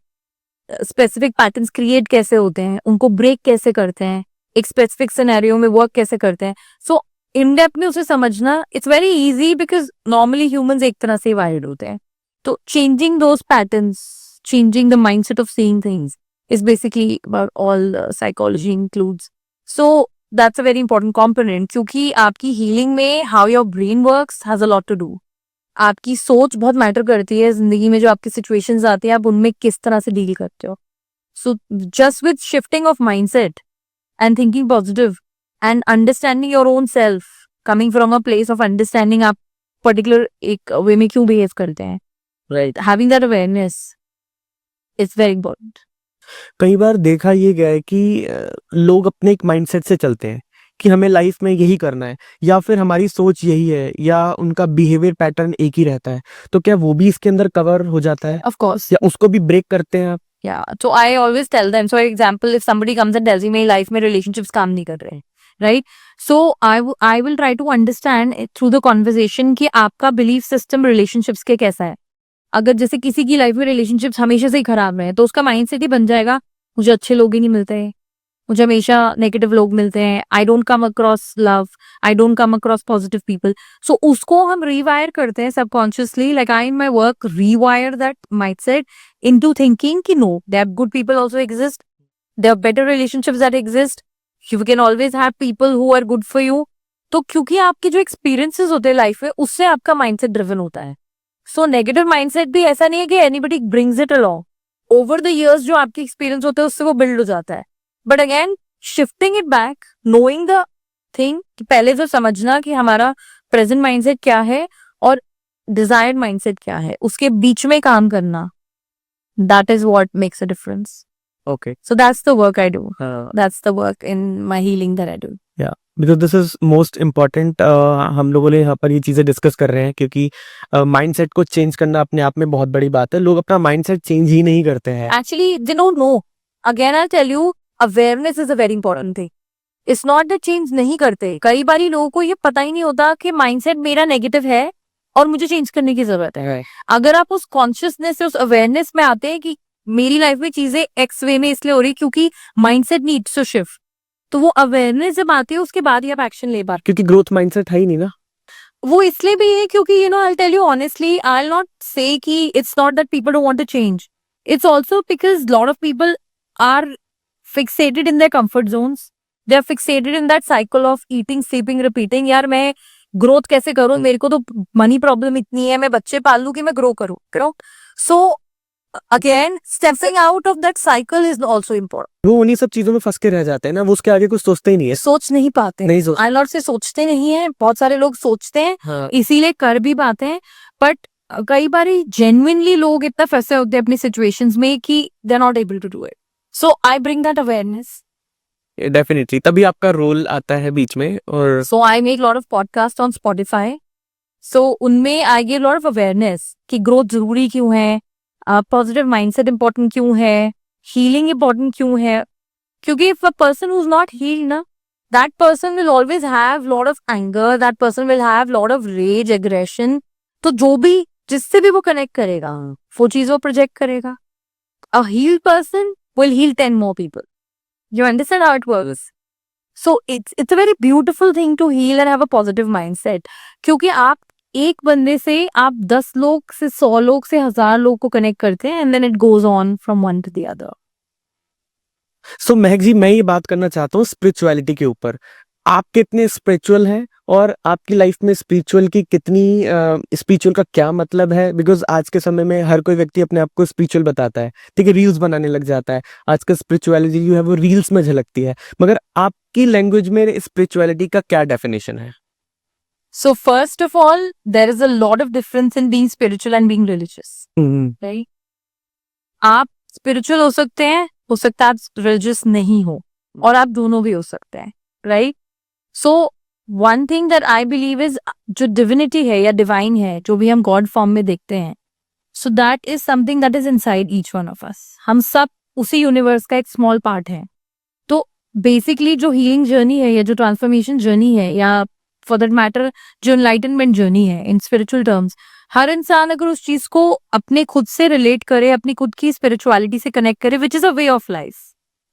specific patterns create कैसे होते हैं, उनको break कैसे करते हैं, एक specific scenario में work कैसे करते हैं. So in depth में उसे समझना, it's very easy because normally humans एक तरह से wired होते हैं. तो changing those patterns, changing the mindset of seeing things is basically what all psychology includes. So that's a very important component क्योंकि आपकी healing में how your brain works has a lot to do. आपकी सोच बहुत matter करती है जिंदगी में, जो आपकी सिचुएशंस आती है आप उनमें किस तरह से डील करते हो. So just with shifting of mindset and thinking positive and understanding your own self, coming from a place of understanding आप पर्टिकुलर एक वे में क्यों बिहेव करते हैं, right, having that awareness is very important. कई बार देखा ये गया है कि लोग अपने एक माइंडसेट से चलते हैं कि हमें लाइफ में यही करना है, या फिर हमारी सोच यही है, या उनका बिहेवियर पैटर्न एक ही रहता है. तो क्या वो भी इसके अंदर कवर हो जाता है, ऑफ कोर्स, या उसको भी ब्रेक करते हैं आप? Yeah, so I always tell them. So, example, if somebody comes and tells me मेरी life में relationships काम नहीं कर रहे हैं, right? So I will try to understand through the conversation कि आपका belief system relationships के कैसा है. अगर जैसे किसी की लाइफ में relationships हमेशा से ही खराब रहे हैं तो उसका mindset ही बन जाएगा मुझे अच्छे लोग ही नहीं मिलते हैं, मुझे हमेशा नेगेटिव लोग मिलते हैं, I don't come across love, I don't come across positive people. So उसको हम रीवायर करते हैं subconsciously, like I in my work rewire that mindset into thinking कि no, there are good people also exist, there are better relationships that exist, you can always have people who are good for you. तो क्योंकि आपके जो experiences होते हैं life में उससे आपका माइंडसेट ड्रिवन होता है. सो नेगेटिव माइंडसेट भी ऐसा नहीं है कि anybody brings it along, over the years जो आपके एक्सपीरियंस होते हैं उससे वो बिल्ड हो जाता है. But again shifting it back, knowing the thing, पहले तो समझना कि हमारा प्रेजेंट माइंडसेट क्या है और डिजायर्ड माइंडसेट क्या है, उसके बीच में काम करना, that is what makes a difference. Okay, so that's the work I do, that's the work in my healing that I do. Yeah because this is most important. हम लोगों ने यहाँ पर ये चीज़ें डिस्कस कर रहे हैं क्योंकि माइंडसेट को चेंज करना अपने आप में बहुत बड़ी बात है. लोग अपना माइंडसेट चेंज ही नहीं करते हैं. Actually, they don't know. Again, I'll tell you, awareness is a very important thing. It's not that change नहीं करते. कई बारी लोगों को ये पता ही नहीं होता कि माइंडसेट मेरा नेगेटिव है और मुझे चेंज करने की जरूरत है. अगर आप उस कॉन्शियसनेस से, उस अवेयरनेस में आते हैं कि मेरी लाइफ में चीजें एक्स वे में इसलिए हो रही क्योंकि माइंडसेट नीड्स टू शिफ्ट, तो वो अवेयरनेस जब आती है उसके बाद ही आप एक्शन ले पाते. क्योंकि ग्रोथ माइंडसेट है ही नहीं ना. वो इसलिए भी है क्योंकि you know, I tell you honestly, I will not say कि it's not that people don't want to change. It's also because lot of people are fixated in their comfort zones. They are fixated in that cycle of eating, sleeping, repeating. यार मैं growth कैसे करूं, मेरे को तो money problem इतनी है, मैं बच्चे पाल लूं कि मैं ग्रो करूं. So again, stepping out of that cycle is also important. वो उन्हीं सब चीजों में फंस के रह जाते हैं ना, वो उसके आगे कुछ सोचते ही नहीं है. सोच नहीं पाते, नहीं सोच. आई लॉट से सोचते नहीं है, बहुत सारे लोग सोचते हैं, हाँ. इसीलिए कर भी पाते हैं. बट कई बार जेन्युइनली लोग इतना फंसे होते हैं अपनी सिचुएशंस में कि they are not able to do it. So I bring that awareness. Definitely तभी आपका रोल आता है बीच में. और so I make lot of podcast on Spotify. So उनमें I give lot of awareness कि ग्रोथ जरूरी क्यों है, पॉजिटिव माइंडसेट इंपॉर्टेंट क्यों है, हीलिंग इंपॉर्टेंट क्यों है. क्योंकि if a person who is not healed ना, that person will always have lot of anger, that person will have lot of rage, aggression. तो जो भी जिससे भी वो कनेक्ट करेगा वो चीज वो प्रोजेक्ट करेगा. A healed person will heal 10 more people. You understand how it works? So it's a very beautiful thing to heal and have a positive mindset. क्योंकि आप एक बंदे से आप 10 लोग से 100 लोग से 1000 लोग को कनेक्ट करते हैं, and then it goes on from one to the other. सो महक जी, मैं ये बात करना चाहता हूँ स्पिरिचुअलिटी के ऊपर. आप कितने स्पिरिचुअल हैं और आपकी लाइफ में स्पिरिचुअल की कितनी, स्पिरिचुअल का क्या मतलब है? बिकॉज आज के समय में हर कोई व्यक्ति अपने आप को स्पिरिचुअल बताता है, ठीक है, रील्स बनाने लग जाता है. आजकल स्पिरिचुअलिटी जो है वो रील्स में झलकती है, मगर आपकी लैंग्वेज में स्पिरिचुअलिटी का क्या डेफिनेशन है? So first of all, there is a lot of difference in being spiritual and being religious. Right? आप स्पिरिचुअल हो सकते हैं, हो सकता है आप रिलीजियस नहीं हो, और आप दोनों भी हो सकते हैं. Right? So one thing that I believe is, जो डिविनिटी है या डिवाइन है, जो भी हम गॉड फॉर्म में देखते हैं, so that is something that is inside each one of us. हम सब उसी यूनिवर्स का एक स्मॉल पार्ट है. तो बेसिकली जो हीलिंग जर्नी है या जो ट्रांसफॉर्मेशन जर्नी है, या फॉर दैट मैटर जो एनलाइटनमेंट जर्नी है इन स्पिरिचुअल टर्म्स, हर इंसान अगर उस चीज को अपने खुद से रिलेट करे, अपनी खुद की स्पिरिचुअलिटी से कनेक्ट करे, which is a way of life.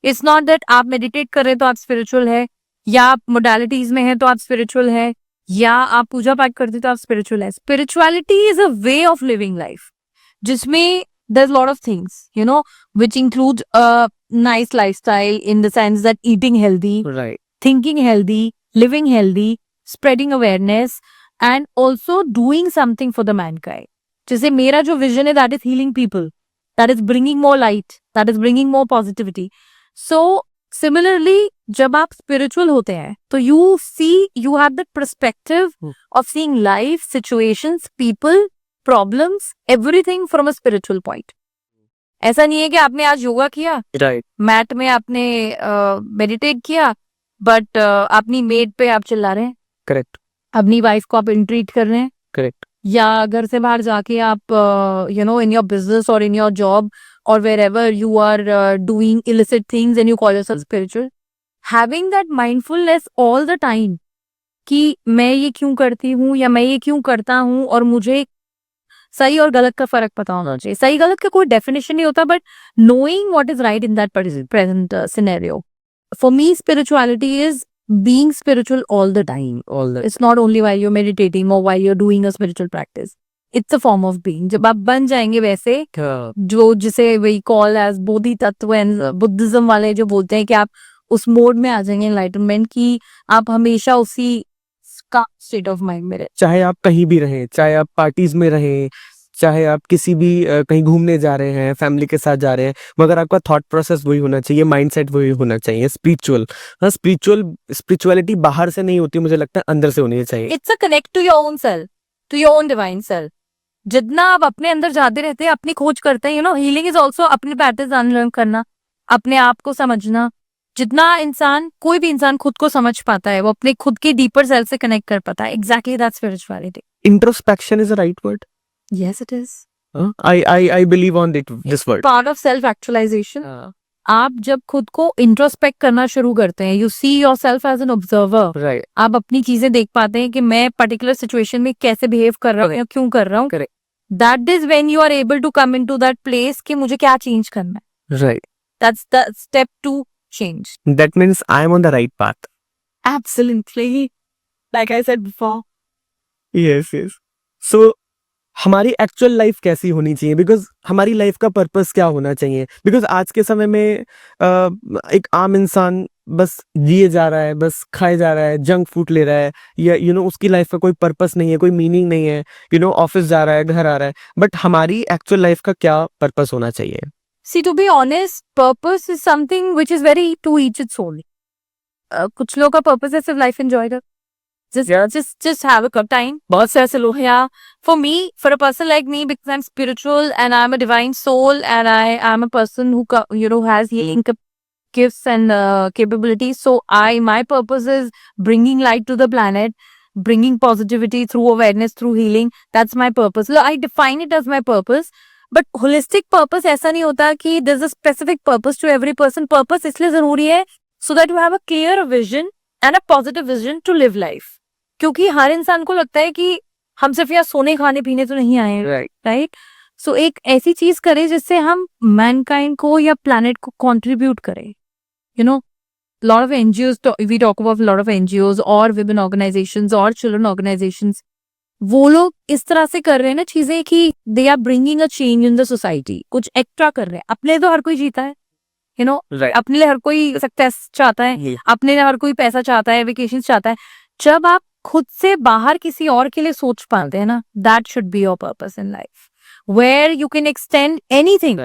It's not that आप मेडिटेट कर रहे तो आप स्पिरिचुअल है, या आप मोडालिटीज में है तो आप स्पिरिचुअल है, या आप पूजा पाठ करते तो आप स्पिरिचुअल है. Spirituality is a way of living life. जिसमें there's a lot of things, you know, which include a nice lifestyle in the sense that eating healthy, Right. thinking healthy, living healthy, spreading awareness, and also doing something for the mankind. जैसे मेरा जो vision है, that is healing people, that is bringing more light, that is bringing more positivity. So similarly, जब आप spiritual होते हैं, तो you have that perspective of seeing life, situations, people, problems, everything from a spiritual point. ऐसा नहीं है कि आपने आज योगा किया, Right. मैट में आपने मेडिटेट किया, बट अपनी मेड पे आप चिल्ला रहे हैं, Correct. अपनी वाइफ को आप इंट्रीट कर रहे हैं, Correct. या घर से बाहर जाके आप you know in your business और इन योर जॉब और wherever you are doing illicit things and you call yourself spiritual, having that mindfulness all the time कि मैं ये क्यों करती हूँ या मैं ये क्यों करता हूँ, और मुझे सही और गलत का फर्क पता होना चाहिए. सही गलत का कोई डेफिनेशन नहीं होता, but knowing what is right in that present scenario. For me spirituality is being spiritual all the time. All that. It's not only while you're meditating or while you're doing a spiritual practice. It's a form of being. जब आप बन जाएंगे वैसे, जो जिसे we call as बोधि तत्व and Buddhism वाले जो बोलते हैं कि आप उस मोड में आ जाएंगे एनलाइटनमेंट की, आप हमेशा उसी का स्टेट ऑफ माइंड में रहे. चाहे आप कहीं भी रहें, चाहे आप पार्टीज में रहें, चाहे आप किसी भी कहीं घूमने जा रहे हैं, फैमिली के साथ जा रहे हैं, मगर आपका थॉट प्रोसेस वही होना चाहिए, माइंडसेट वही होना चाहिए. स्पिरिचुअल, हाँ, स्पिरिचुअलिटी बाहर से नहीं होती, मुझे लगता है अंदर से होनी चाहिए. It's a connect to your own self, to your own divine self. जितना आप अपने अंदर जाते रहते हैं, अपनी खोज करते हैं, you know, healing is also अपने पैटर्न्स अनलर्न करना, अपने आप को समझना. जितना इंसान, कोई भी इंसान खुद को समझ पाता है, वो अपने खुद के डीपर सेल्फ से कनेक्ट कर पाता है. Exactly that's spirituality. Introspection is a right word. Yes, it is. I believe on this word. Part of self actualization. आप जब खुद को इंट्रोस्पेक्ट करना शुरू करते हैं, you see yourself as an observer. Right. आप अपनी चीजें देख पाते हैं कि मैं पर्टिकुलर सिचुएशन में कैसे बिहेव कर रहा हूँ या क्यों कर रहा हूँ. Correct. That is when you are able to come into that place कि मुझे क्या चेंज करना है. Right. That's the step to change. That means I am on the right path. Absolutely. Like I said before. Yes, yes. So हमारी actual life कैसी होनी चाहिए, because हमारी लाइफ का पर्पस क्या होना चाहिए. बिकॉज आज के समय में एक आम इंसान बस जिए जा रहा है, बस खाए जा रहा है, जंक फूड ले रहा है, या उसकी लाइफ का कोई पर्पस नहीं है, कोई मीनिंग नहीं है. ऑफिस जा रहा है, घर आ रहा है, बट हमारी एक्चुअल लाइफ का क्या पर्पस होना चाहिए. See, to be honest, purpose is something which is very to each its own. कुछ लोगों का पर्पस है सिर्फ लाइफ एंजॉय कर, just have a good time. बहुत से ऐसे लोग हैं. Yeah, for me, for a person like me, because I'm spiritual and I'm a divine soul and I am a person who has healing gifts and capabilities. So my purpose is bringing light to the planet, bringing positivity through awareness, through healing. That's my purpose. So I define it as my purpose. But holistic purpose ऐसा नहीं होता कि there's a specific purpose to every person. Purpose इसलिए जरूरी है so that you have a clear vision and a positive vision to live life. क्योंकि हर इंसान को लगता है कि हम सिर्फ यहाँ सोने खाने पीने तो नहीं आए, राइट. सो एक ऐसी चीज करें जिससे हम मैनकाइंड को या प्लैनेट को कंट्रीब्यूट करें. Lot of NGOs, we talk about lot of NGOs और विमेन ऑर्गेनाइजेशंस और चिल्ड्रन ऑर्गेनाइजेशंस. वो लोग इस तरह से कर रहे हैं ना चीजें कि they are bringing a change in the society. कुछ एक्स्ट्रा कर रहे हैं. अपने तो हर कोई जीता है, अपने लिए हर कोई सक्सेस चाहता है, अपने लिए हर कोई पैसा चाहता है, वेकेशन चाहता है. जब आप खुद से बाहर किसी और के लिए सोच पाते हैं ना, that should be your purpose in life, where you can extend anything,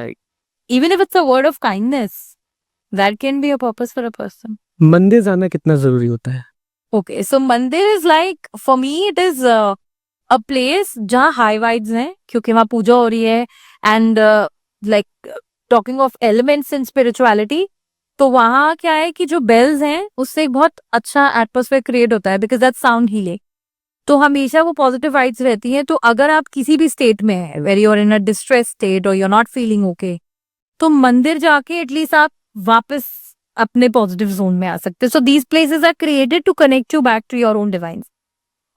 even if it's a word of kindness, that can be your purpose for a person. मंदिर जाना कितना जरूरी होता है? ओके, सो मंदिर is like, for me it is a place जहाँ high vibes हैं, क्योंकि वहाँ पूजा हो रही है. And like talking of elements in spirituality, तो वहाँ क्या है कि जो बेल्स हैं उससे एक बहुत अच्छा एटमॉस्फेयर क्रिएट होता है, बिकॉज दैट साउंड हीलिंग. तो हमेशा वो पॉजिटिव वाइब्स रहती हैं. तो अगर आप किसी भी स्टेट में है, where you are in a distress state और you are not feeling okay, तो मंदिर जाके एटलीस्ट आप वापस अपने पॉजिटिव जोन में आ सकते हैं. So these places are created to connect you back to your own divine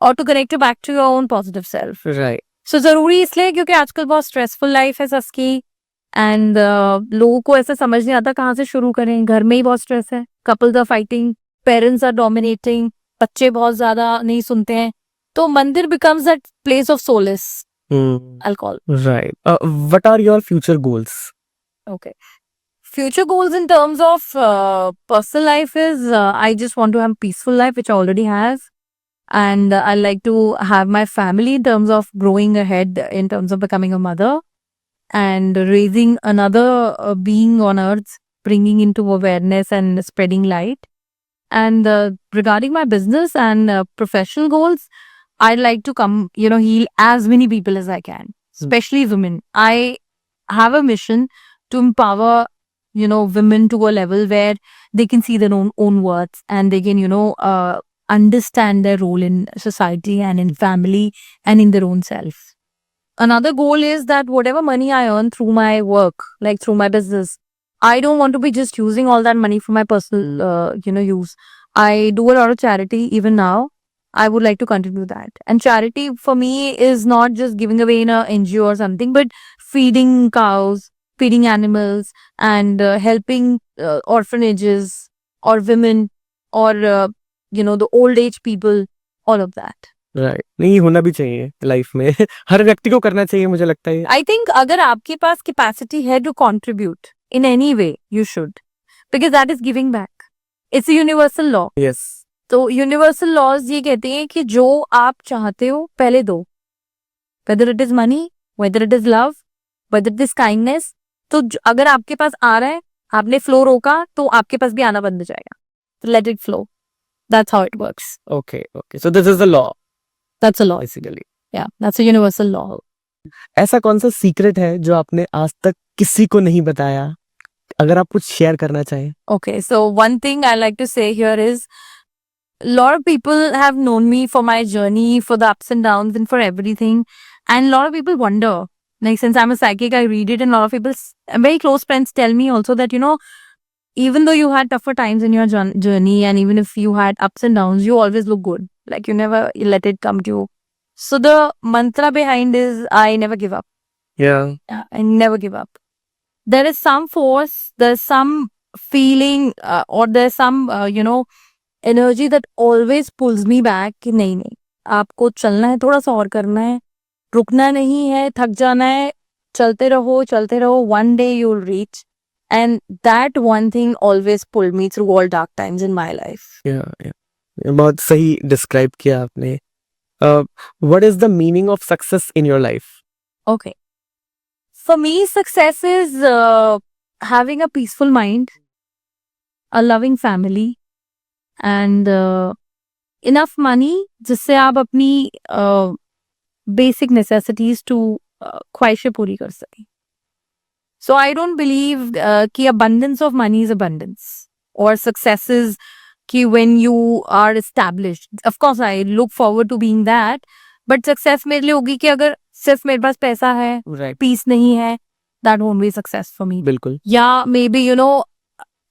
और to connect you back to your own positive self. Right. So जरूरी इसलिए क्योंकि आजकल बहुत स्ट्रेसफुल लाइफ है सबकी, एंड लोगों को ऐसा समझ नहीं आता कहाँ से शुरू करें. घर में ही बहुत स्ट्रेस है, couples are fighting, parents are dominating, बच्चे बहुत ज्यादा नहीं सुनते हैं. तो मंदिर becomes that place of solace, I'll call. Right. What are your future goals? Okay. Future goals in terms of personal life is I just want to have a peaceful life, which I already have. And I like to have my family in terms of growing ahead, in terms of becoming a mother and raising another being on earth, bringing into awareness and spreading light. And regarding my business and professional goals, I'd like to heal as many people as I can, especially women. I have a mission to empower, women to a level where they can see their own worth and they can, understand their role in society and in family and in their own self. Another goal is that whatever money I earn through my work, like through my business, I don't want to be just using all that money for my personal, use. I do a lot of charity even now. I would like to continue that. And charity for me is not just giving away in a NGO or something, but feeding cows, feeding animals, and helping orphanages or women or, the old age people, all of that. Right नहीं होना भी चाहिए life में हर व्यक्ति को करना चाहिए मुझे लगता है I think अगर आपके पास capacity है to contribute in any way, you should. Because that is giving back. It's a universal law. Yes तो यूनिवर्सल लॉज ये कहते हैं कि जो आप चाहते हो पहले दो, whether it is money, whether it is love, whether it is kindness. तो अगर आपके पास आ रहा है, आपने फ्लो रोका तो आपके पास भी आना बंद हो जाएगा. तो let it flow. That's how it works. Okay okay so this is the law that's a law. Basically या दैट्स अ यूनिवर्सल लॉ. ऐसा कौन सा सीक्रेट है जो आपने आज तक किसी को नहीं बताया अगर आप कुछ शेयर करना चाहें Okay, so one thing I like to say here is a lot of people have known me for my journey, for the ups and downs, and for everything. And a lot of people wonder, like, since I'm a psychic, I read it, and a lot of people, very close friends, tell me also that, even though you had tougher times in your journey, and even if you had ups and downs, you always look good. Like, you never let it come to you. So, the mantra behind is I never give up. या Yeah, I never give up. There is some force, there's some feeling, or there's some, energy that always pulls me back कि नहीं, आपको चलना है, थोड़ा सा और करना है, रुकना नहीं है, थक जाना है, चलते रहो, one day you'll reach. And that one thing always pulled me through all dark times in my life. या बहुत सही डिस्क्राइब किया आपने what is the meaning of success in your life Okay. For me, success is having a peaceful mind, a loving family, and enough money जिससे आप अपनी basic necessities to ख्वाहिशें पूरी कर सकें. So I don't believe कि abundance of money is abundance or success is कि when you are established. Of course, I look forward to being that, but success मेरे लिए होगी कि अगर सिर्फ मेरे पास पैसा है, राइट peace नहीं है, that won't be success for me. बिल्कुल Yeah, maybe,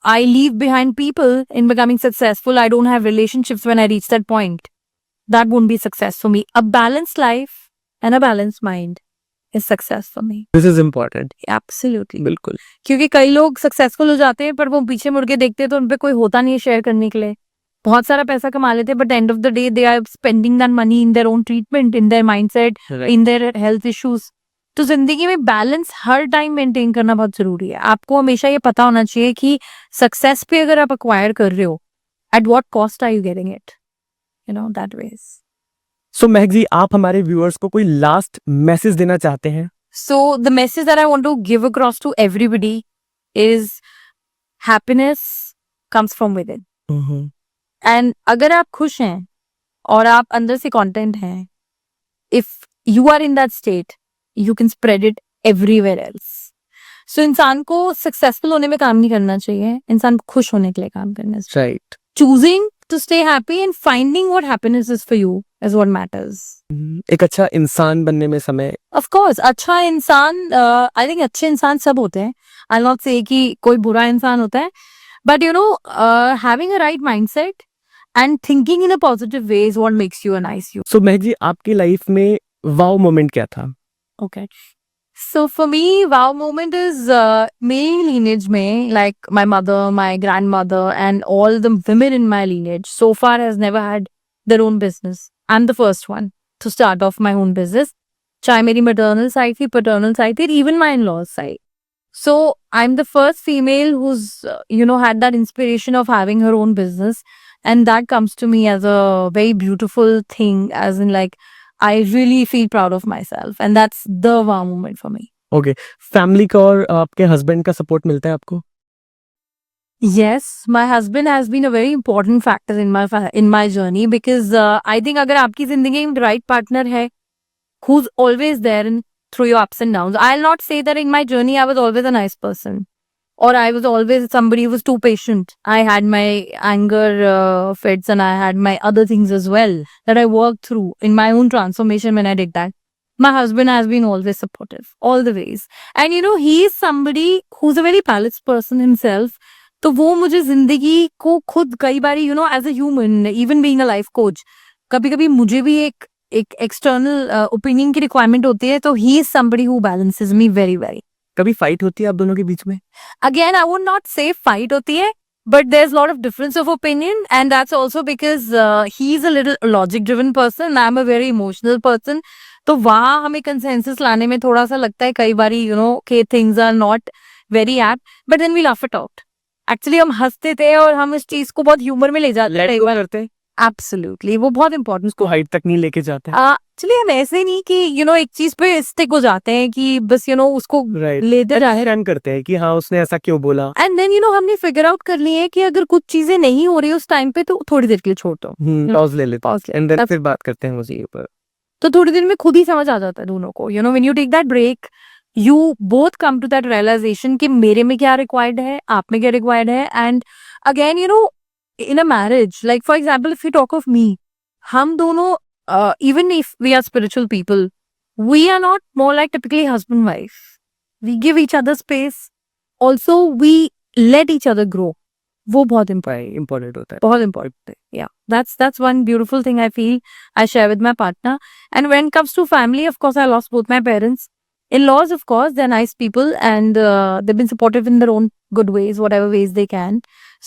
I leave behind people in becoming successful. I don't have relationships when I reach that point. That won't be success for me. A balanced life and a balanced mind is success for me. This is important Absolutely. बिल्कुल क्योंकि कई लोग successful हो जाते हैं पर वो पीछे मुड़ के देखते हैं तो उनपे कोई होता नहीं है शेयर करने के लिए. बहुत सारा पैसा कमा लेते हैं but end of the day they are spending that money in their own treatment, in their mindset, in their health issues. तो जिंदगी में बैलेंस हर टाइम मेंटेन करना बहुत जरूरी है. आपको हमेशा ये पता होना चाहिए कि सक्सेस पे अगर आप अक्वायर कर रहे हो, at what cost are you getting it, that weighs. So Mahak ji आप हमारे व्यूअर्स को कोई लास्ट मैसेज देना चाहते हैं So the message that I want to give across to everybody is happiness comes from within. And अगर आप खुश हैं और आप अंदर से content हैं, if you are in that state, you can spread it everywhere else. So इंसान को successful होने में काम नहीं करना चाहिए, इंसान को खुश होने के लिए काम करना चाहिए. Right Choosing to stay happy and finding what happiness is for you is what matters. एक अच्छा इंसान बनने में समय Of course, अच्छा इंसान, I think अच्छे इंसान सब होते हैं. I'll not say कि कोई बुरा इंसान होता है. But having a right mindset and thinking in a positive way is what makes you a nice you. सो महक जी आपकी लाइफ में वाव मोमेंट क्या था Okay. So for me, wow moment is मेरी lineage में, like my mother, my grandmother, and all the women in my lineage so far has never had their own business. I'm the first one to start off my own business. चाहे मेरी maternal side थी, paternal side थी, even my in-laws side. So I'm the first female who's had that inspiration of having her own business, and that comes to me as a very beautiful thing, as in like I really feel proud of myself, and that's the wow moment for me. Okay, family का और आपके husband का support मिलता है आपको? Yes, my husband has been a very important factor in my journey, because I think अगर आपकी जिंदगी में right partner है who's always there through your ups and downs. I'll not say that in my journey I was always a nice person, or I was always somebody who was too patient. I had my anger fits, and I had my other things as well that I worked through in my own transformation when I did that. My husband has been always supportive, all the ways. And he is somebody who's a very balanced person himself. तो वो मुझे जिंदगी को खुद कई बारी as a human, even being a life coach, कभी कभी मुझे भी एक एक्सटर्नल ओपिनियन की रिक्वायरमेंट होती है, तो he is somebody who balances me very very. कभी फाइट होती है आप दोनों के बीच में? Again, I would not say fight होती है, but there's a lot of difference of opinion, and that's also because he's a little logic driven person, I'm a very emotional person. तो वहाँ हमें consensus लाने में थोड़ा सा लगता है कई बारी कि things are not very apt, but then we laugh it out. Actually हम हंसते थे और हम इस चीज को बहुत ह्यूमर में ले जाते लेट थे. गो करते हैं, Absolutely, वो बहुत important. उसको हाइट तक नहीं लेके जाते हैं। एक्चुअली हम ऐसे नहीं कि एक चीज पे स्टिक हो जाते हैं कि बस उसको राइट, लेते रहे. अंडरस्टैंड करते हैं कि हाँ उसने ऐसा क्यों बोला। एंड देन हमने फिगर आउट कर लिए है कि अगर कुछ चीजें नहीं हो रही उस टाइम पे, तो थोड़ी देर के लिए छोड़ दो, पॉज ले लेते Pause ले- एंड देन that's- फिर बात करते हैं उसी ऊपर। तो थोड़ी देर में खुद ही समझ आ जाता है दोनों को. When you take that break, you both come to that realization कि मेरे में क्या रिक्वायर्ड है, आप में क्या रिक्वायर्ड है. And again in a marriage, like for example if you talk of me, हम दोनों even if we are spiritual people, we are not more like typically husband wife. We give each other space. Also, we let each other grow. वो बहुत important होता है। बहुत important है. Yeah, that's one beautiful thing I feel I share with my partner. And when it comes to family, of course, I lost both my parents. In-laws, of course, they're nice people, and they've been supportive in their own good ways, whatever ways they can.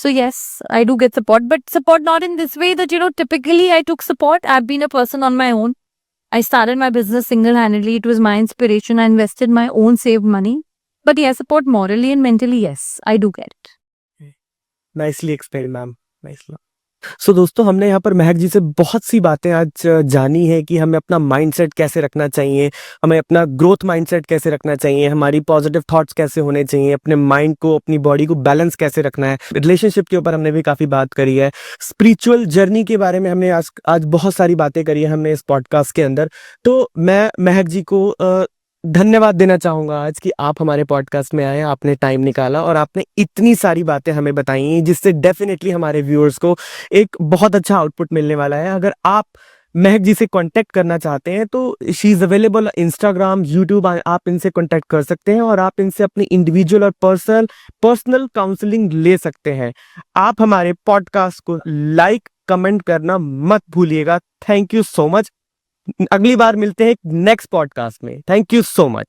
So yes, I do get support, but support not in this way that typically I took support. I've been a person on my own. I started my business single-handedly. It was my inspiration. I invested my own saved money. But yes, support morally and mentally, yes, I do get it. Nicely explain ma'am, nicely. So दोस्तों, हमने यहाँ पर महक जी से बहुत सी बातें आज जानी है कि हमें अपना माइंडसेट कैसे रखना चाहिए, हमें अपना ग्रोथ माइंडसेट कैसे रखना चाहिए, हमारी पॉजिटिव थॉट्स कैसे होने चाहिए, अपने माइंड को, अपनी बॉडी को बैलेंस कैसे रखना है। रिलेशनशिप के ऊपर हमने भी काफ़ी बात करी है, स्पिरिचुअल जर्नी के बारे में हमने आज बहुत सारी बातें करी है हमने इस पॉडकास्ट के अंदर। तो मैं महक जी को धन्यवाद देना चाहूँगा आज कि आप हमारे पॉडकास्ट में आए, आपने टाइम निकाला और आपने इतनी सारी बातें हमें बताई, जिससे डेफिनेटली हमारे व्यूअर्स को एक बहुत अच्छा आउटपुट मिलने वाला है। अगर आप महक जी से कांटेक्ट करना चाहते हैं तो she is available Instagram, YouTube, आप इनसे कांटेक्ट कर सकते हैं और आप इनसे अपनी इंडिविजुअल और पर्सनल काउंसलिंग ले सकते हैं। आप हमारे पॉडकास्ट को लाइक, कमेंट करना मत भूलिएगा। Thank you so much. अगली बार मिलते हैं नेक्स्ट पॉडकास्ट में। Thank you so much.